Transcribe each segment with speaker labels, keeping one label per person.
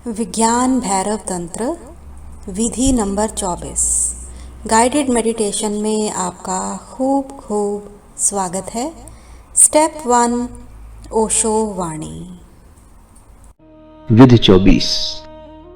Speaker 1: विज्ञान भैरव तंत्र विधि number 24 guided meditation में आपका खूब खूब स्वागत है। स्टेप 1 ओशो वाणी।
Speaker 2: विधि 24।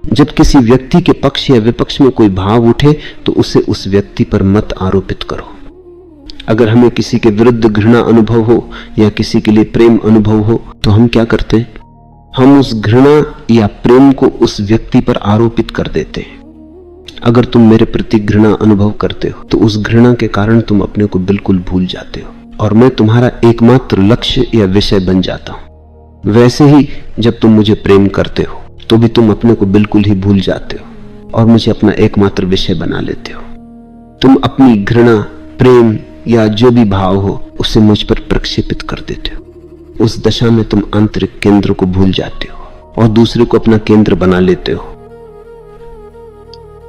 Speaker 2: जब किसी व्यक्ति के पक्ष या विपक्ष में कोई भाव उठे तो उसे उस व्यक्ति पर मत आरोपित करो। अगर हमें किसी के विरुद्ध घृणा अनुभव हो या किसी के लिए प्रेम अनुभव हो तो हम क्या करते हैं? हम उस घृणा या प्रेम को उस व्यक्ति पर आरोपित कर देते हैं। अगर तुम मेरे प्रति घृणा अनुभव करते हो तो उस घृणा के कारण तुम अपने को बिल्कुल भूल जाते हो और मैं तुम्हारा एकमात्र लक्ष्य या विषय बन जाता हूं। वैसे ही जब तुम मुझे प्रेम करते हो तो भी तुम अपने को बिल्कुल ही भूल जाते हो और मुझे अपना एकमात्र विषय बना लेते हो। तुम अपनी घृणा, प्रेम या जो भी भाव हो उसे मुझ पर प्रक्षेपित कर देते हो। उस दशा में तुम आंतरिक केंद्र को भूल जाते हो और दूसरे को अपना केंद्र बना लेते हो।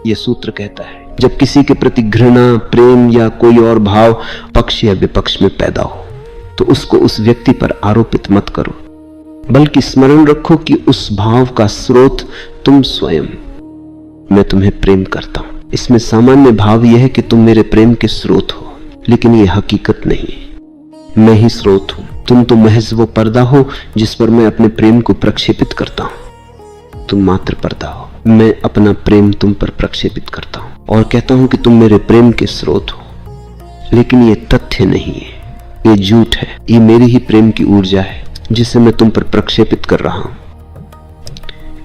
Speaker 2: यह सूत्र कहता है, जब किसी के प्रति घृणा, प्रेम या कोई और भाव पक्ष या विपक्ष में पैदा हो तो उसको उस व्यक्ति पर आरोपित मत करो, बल्कि स्मरण रखो कि उस भाव का स्रोत तुम स्वयं। मैं तुम्हें प्रेम करता हूं। इसमें सामान्य भाव यह है कि तुम मेरे प्रेम के स्रोत हो, लेकिन यह हकीकत नहीं है। मैं ही स्रोत हूं। तुम तो महज वो पर्दा हो जिस पर मैं अपने प्रेम को प्रक्षेपित करता हूं। तुम मात्र पर्दा हो। मैं अपना प्रेम तुम पर प्रक्षेपित करता हूं और कहता हूं कि तुम मेरे प्रेम के स्रोत हो, लेकिन ये तथ्य नहीं है, ये झूठ है। ये मेरी ही प्रेम की ऊर्जा है जिसे मैं तुम पर प्रक्षेपित कर रहा हूं।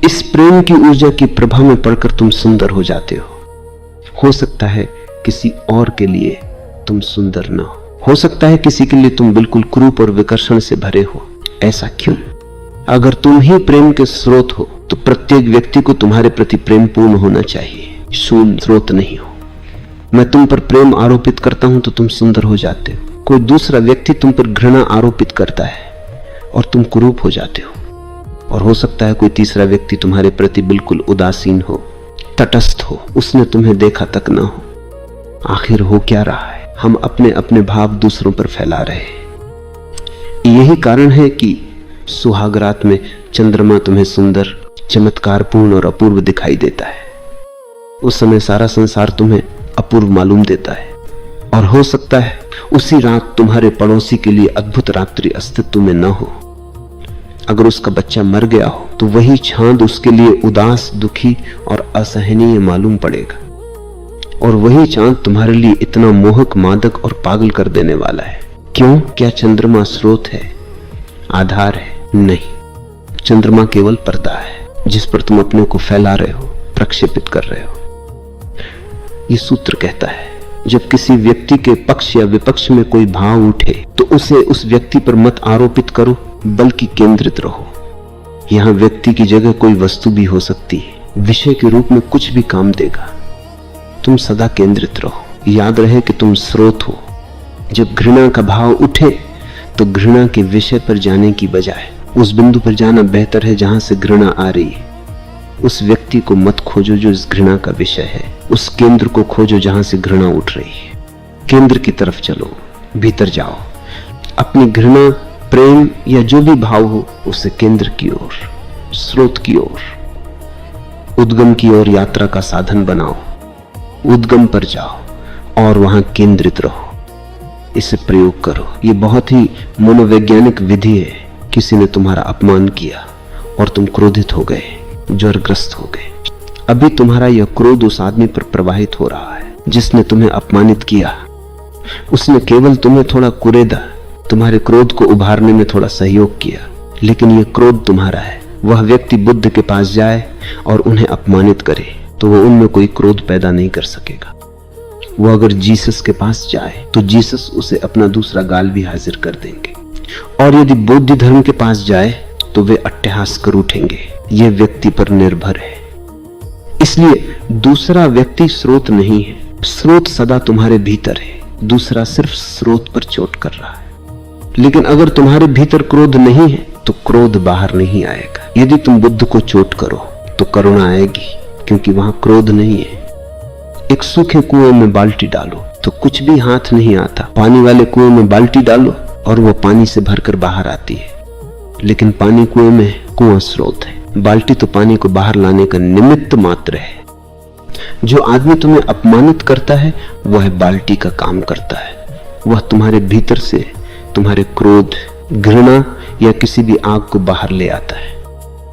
Speaker 2: इस प्रेम की ऊर्जा की प्रभा में पड़कर तुम सुंदर हो जाते हो सकता है किसी और के लिए तुम सुंदर न हो सकता है किसी के लिए तुम बिल्कुल कुरूप और विकर्षण से भरे हो। ऐसा क्यों? अगर तुम ही प्रेम के स्रोत हो तो प्रत्येक व्यक्ति को तुम्हारे प्रति प्रेम पूर्ण होना चाहिए, शून्य स्रोत नहीं हो। मैं तुम पर प्रेम आरोपित करता हूं तो तुम सुंदर हो जाते हो। कोई दूसरा व्यक्ति तुम पर घृणा आरोपित करता है और तुम कुरूप हो जाते हो। और हो सकता है कोई तीसरा व्यक्ति तुम्हारे प्रति बिल्कुल उदासीन हो, तटस्थ हो, उसने तुम्हें देखा तक ना हो। आखिर हो क्या रहा है? हम अपने अपने भाव दूसरों पर फैला रहे हैं। यही कारण है कि सुहागरात में चंद्रमा तुम्हें सुंदर, चमत्कारपूर्ण और अपूर्व दिखाई देता है। उस समय सारा संसार तुम्हें अपूर्व मालूम देता है और हो सकता है उसी रात तुम्हारे पड़ोसी के लिए अद्भुत रात्रि अस्तित्व में न हो। अगर उसका बच्चा मर गया हो तो वही चांद उसके लिए उदास, दुखी और असहनीय मालूम पड़ेगा और वही चांद तुम्हारे लिए इतना मोहक, मादक और पागल कर देने वाला है। क्यों? क्या चंद्रमा स्रोत है, आधार है? नहीं, चंद्रमा केवल पर्दा है जिस पर तुम अपने को फैला रहे हो, प्रक्षेपित कर रहे हो। यह सूत्र कहता है, जब किसी व्यक्ति के पक्ष या विपक्ष में कोई भाव उठे तो उसे उस व्यक्ति पर मत आरोपित करो, बल्कि केंद्रित रहो। यहां व्यक्ति की जगह कोई वस्तु भी हो सकती है, विषय के रूप में कुछ भी काम देगा। तुम सदा केंद्रित रहो। याद रहे कि तुम स्रोत हो। जब घृणा का भाव उठे तो घृणा के विषय पर जाने की बजाय उस बिंदु पर जाना बेहतर है जहां से घृणा आ रही है। उस व्यक्ति को मत खोजो जो इस घृणा का विषय है, उस केंद्र को खोजो जहां से घृणा उठ रही है। केंद्र की तरफ चलो, भीतर जाओ। अपनी घृणा, प्रेम या जो भी भाव हो उसे केंद्र की ओर, स्रोत की ओर, उद्गम की ओर यात्रा का साधन बनाओ। उद्गम पर जाओ और वहां केंद्रित रहो। इसे प्रयोग करो। यह बहुत ही मनोवैज्ञानिक विधि है। किसी ने तुम्हारा अपमान किया और तुम क्रोधित हो गए, ज्वरग्रस्त हो गए। अभी तुम्हारा यह क्रोध उस आदमी पर प्रवाहित हो रहा है जिसने तुम्हें अपमानित किया। उसने केवल तुम्हें थोड़ा कुरेदा, तुम्हारे क्रोध को उभारने में थोड़ा सहयोग किया, लेकिन यह क्रोध तुम्हारा है। वह व्यक्ति बुद्ध के पास जाए और उन्हें अपमानित करे तो वो उनमें कोई क्रोध पैदा नहीं कर सकेगा। वो अगर जीसस के पास जाए तो जीसस उसे अपना दूसरा गाल भी हाजिर कर देंगे, और यदि बौद्ध धर्म के पास जाए तो वे अट्टहास कर उठेंगे। यह व्यक्ति पर निर्भर है। इसलिए दूसरा व्यक्ति स्रोत नहीं है। स्रोत सदा तुम्हारे भीतर है, दूसरा सिर्फ स्रोत पर चोट कर रहा है। लेकिन अगर तुम्हारे भीतर क्रोध नहीं है तो क्रोध बाहर नहीं आएगा। यदि तुम बुद्ध को चोट करो तो करुणा आएगी, क्योंकि वहां क्रोध नहीं है। एक सूखे कुएं में बाल्टी डालो तो कुछ भी हाथ नहीं आता। पानी वाले कुएं में बाल्टी डालो और वो पानी से भरकर बाहर आती है, लेकिन पानी कुएं में कुआं स्रोत है। बाल्टी तो पानी को बाहर लाने का निमित्त मात्र है। जो आदमी तुम्हें अपमानित करता है वह बाल्टी का काम करता है। वह तुम्हारे भीतर से तुम्हारे क्रोध, घृणा या किसी भी आग को बाहर ले आता है।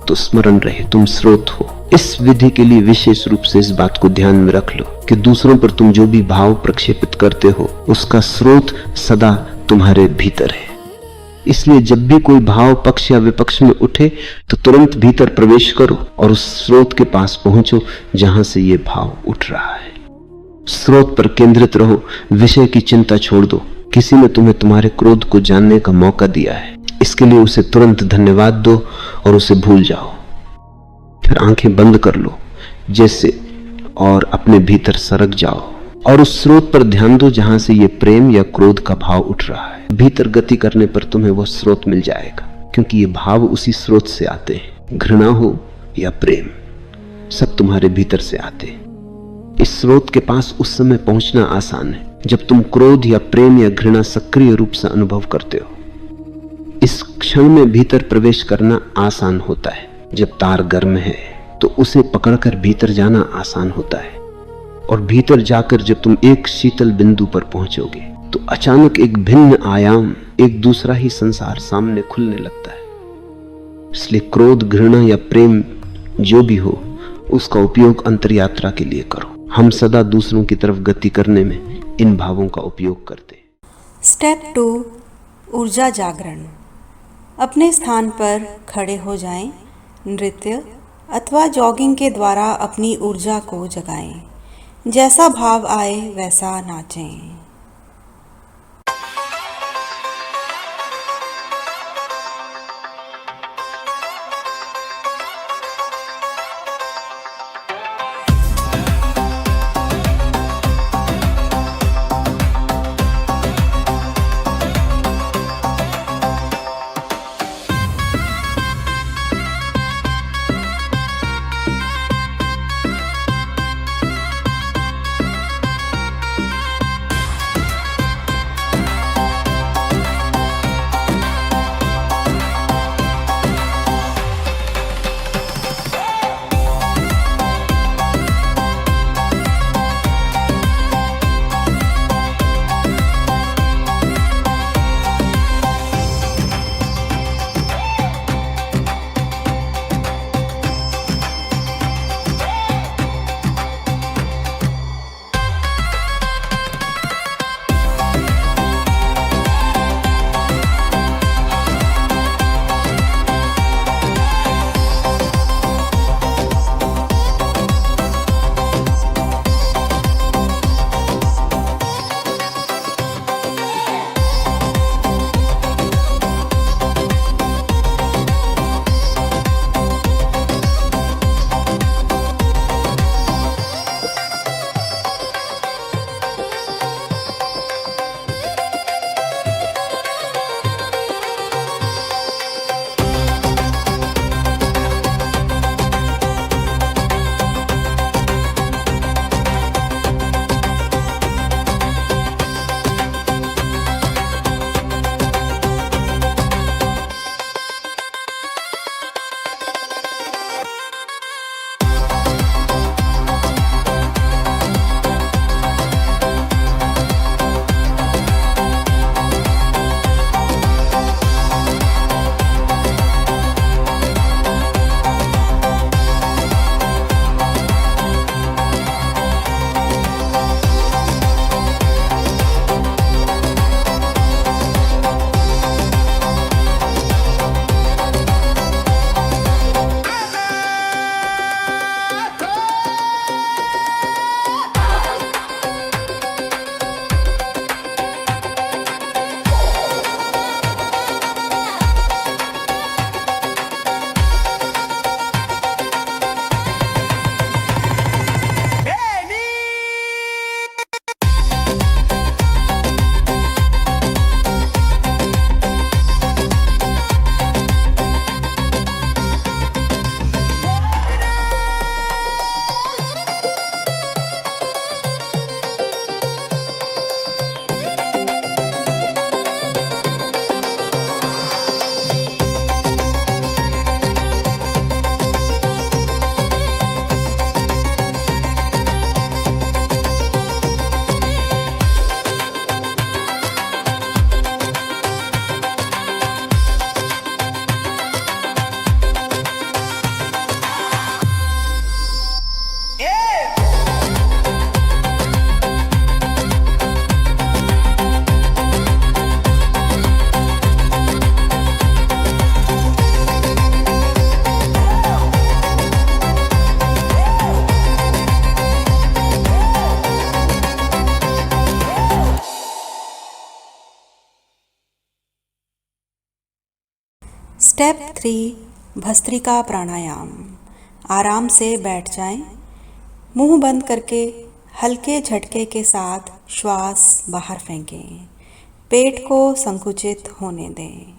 Speaker 2: तो स्मरण रहे, तुम स्रोत हो। इस विधि के लिए विशेष रूप से इस बात को ध्यान में रख लो कि दूसरों पर तुम जो भी भाव प्रक्षेपित करते हो उसका स्रोत सदा तुम्हारे भीतर है। इसलिए जब भी कोई भाव पक्ष या विपक्ष में उठे तो तुरंत भीतर प्रवेश करो और उस स्रोत के पास पहुंचो जहां से ये भाव उठ रहा है। स्रोत पर केंद्रित रहो, विषय की चिंता छोड़ दो। किसी ने तुम्हें तुम्हारे क्रोध को जानने का मौका दिया है, इसके लिए उसे तुरंत धन्यवाद दो और उसे भूल जाओ। फिर आंखें बंद कर लो जैसे और अपने भीतर सरक जाओ और उस स्रोत पर ध्यान दो जहां से ये प्रेम या क्रोध का भाव उठ रहा है। भीतर गति करने पर तुम्हें वह स्रोत मिल जाएगा, क्योंकि ये भाव उसी स्रोत से आते हैं। घृणा हो या प्रेम, सब तुम्हारे भीतर से आते हैं। इस स्रोत के पास उस समय पहुंचना आसान है जब तुम क्रोध या प्रेम या घृणा सक्रिय रूप से अनुभव करते हो। इस क्षण में भीतर प्रवेश करना आसान होता है। जब तार गर्म है तो उसे पकड़कर भीतर जाना आसान होता है, और भीतर जाकर जब तुम एक शीतल बिंदु पर पहुंचोगे तो अचानक एक भिन्न आयाम, एक दूसरा ही संसार सामने खुलने लगता है। इसलिए क्रोध, घृणा या प्रेम जो भी हो उसका उपयोग अंतर्यात्रा के लिए करो। हम सदा दूसरों की तरफ गति करने में इन भावों का उपयोग करते हैं।
Speaker 1: स्टेप 2, ऊर्जा जागरण। अपने स्थान पर खड़े हो जाएं, नृत्य अथवा जॉगिंग के द्वारा अपनी ऊर्जा को जगाएं। जैसा भाव आए वैसा नाचें। स्टेप 3 भस्त्रिका प्राणायाम। आराम से बैठ जाएं, मुंह बंद करके हल्के झटके के साथ श्वास बाहर फेंकें। पेट को संकुचित होने दें।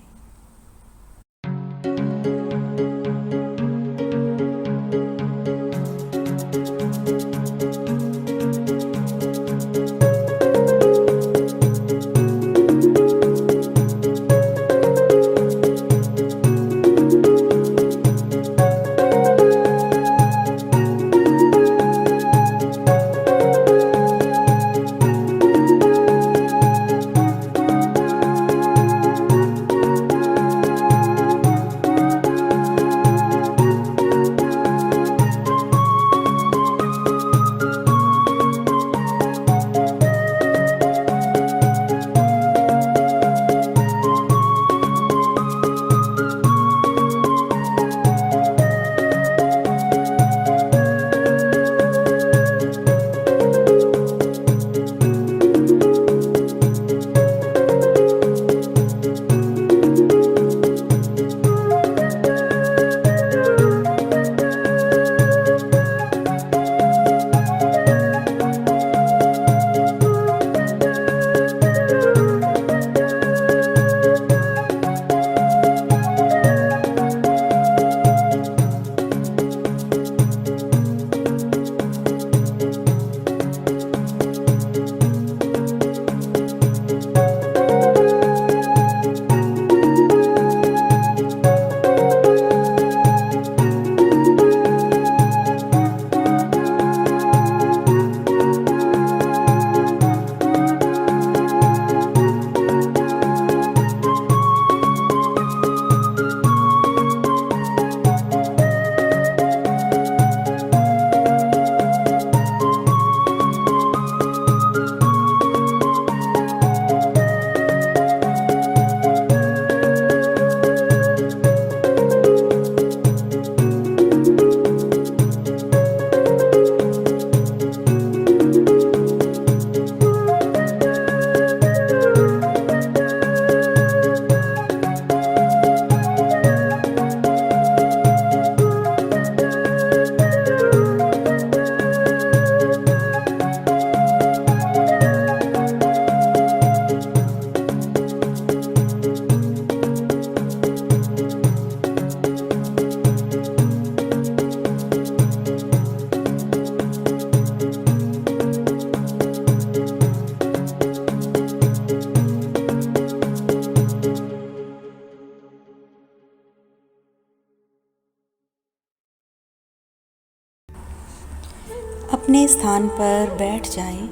Speaker 1: अपने स्थान पर बैठ जाएं,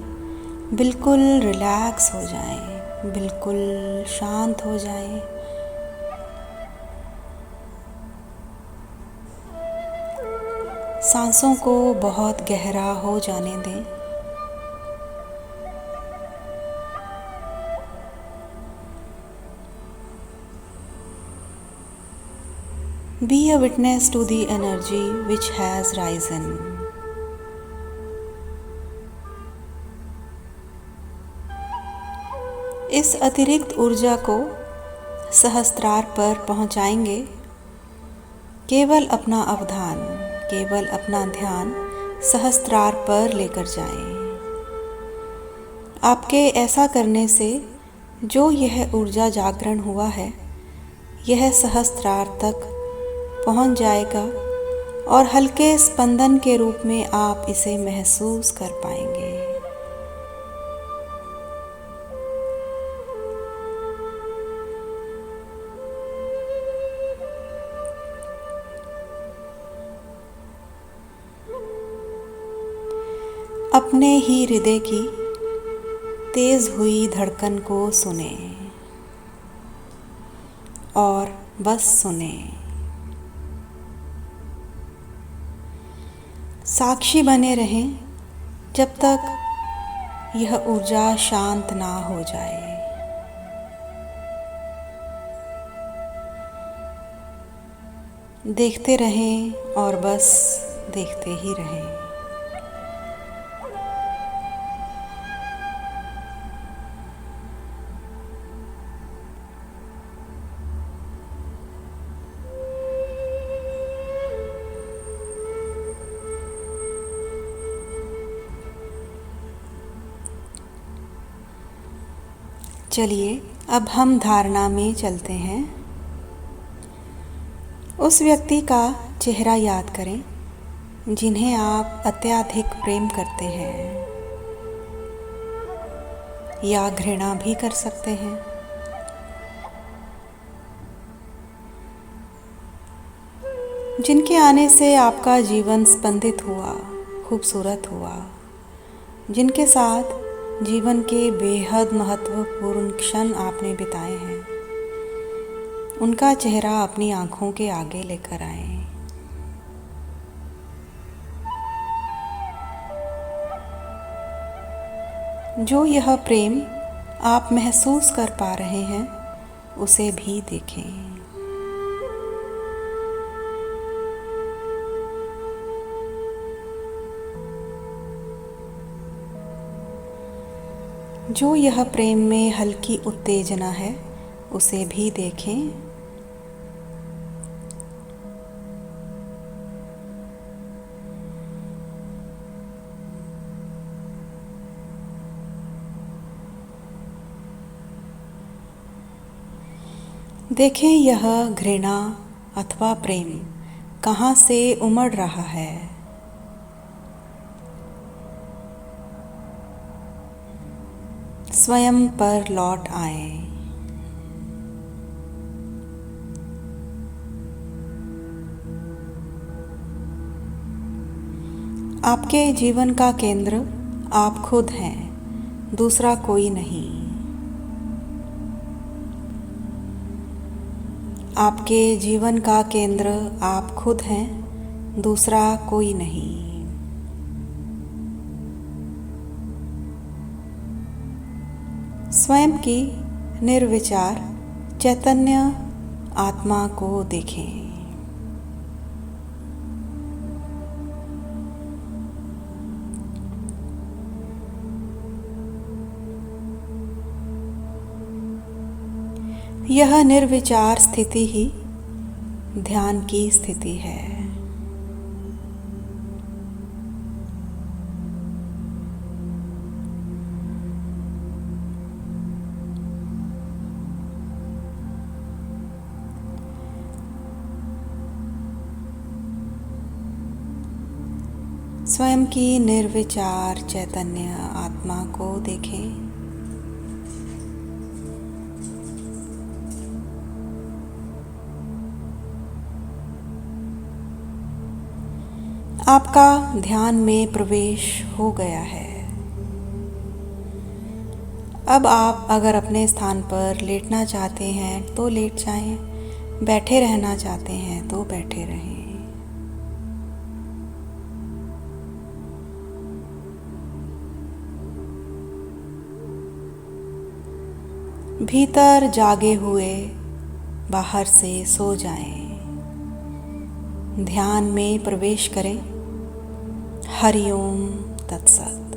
Speaker 1: बिल्कुल रिलैक्स हो जाएं, बिल्कुल शांत हो जाएं। सांसों को बहुत गहरा हो जाने दें। Be a witness to the energy which has risen. इस अतिरिक्त ऊर्जा को सहस्त्रार पर पहुंचाएंगे। केवल अपना अवधान, केवल अपना ध्यान सहस्त्रार पर लेकर जाएं। आपके ऐसा करने से जो यह ऊर्जा जागरण हुआ है, यह सहस्त्रार तक पहुंच जाएगा और हल्के स्पंदन के रूप में आप इसे महसूस कर पाएंगे। अपने ही हृदय की तेज हुई धड़कन को सुने और बस सुने। साक्षी बने रहें जब तक यह ऊर्जा शांत ना हो जाए। देखते रहें और बस देखते ही रहें। चलिए अब हम धारणा में चलते हैं। उस व्यक्ति का चेहरा याद करें जिन्हें आप अत्यधिक प्रेम करते हैं या घृणा भी कर सकते हैं। जिनके आने से आपका जीवन स्पंदित हुआ, खूबसूरत हुआ, जिनके साथ जीवन के बेहद महत्वपूर्ण क्षण आपने बिताए हैं, उनका चेहरा अपनी आंखों के आगे लेकर आए। जो यह प्रेम आप महसूस कर पा रहे हैं, उसे भी देखें। जो यह प्रेम में हल्की उत्तेजना है, उसे भी देखें। देखें यह घृणा अथवा प्रेम कहाँ से उमड़ रहा है। स्वयं पर लौट आए। आपके जीवन का केंद्र आप खुद हैं, दूसरा कोई नहीं। आपके जीवन का केंद्र आप खुद हैं, दूसरा कोई नहीं। स्वयं की निर्विचार चैतन्य आत्मा को देखें। यह निर्विचार स्थिति ही ध्यान की स्थिति है। स्वयं की निर्विचार चैतन्य आत्मा को देखें। आपका ध्यान में प्रवेश हो गया है। अब आप अगर अपने स्थान पर लेटना चाहते हैं तो लेट जाएं, बैठे रहना चाहते हैं तो बैठे रहें। भीतर जागे हुए बाहर से सो जाएं। ध्यान में प्रवेश करें। हरि ओम तत्सत।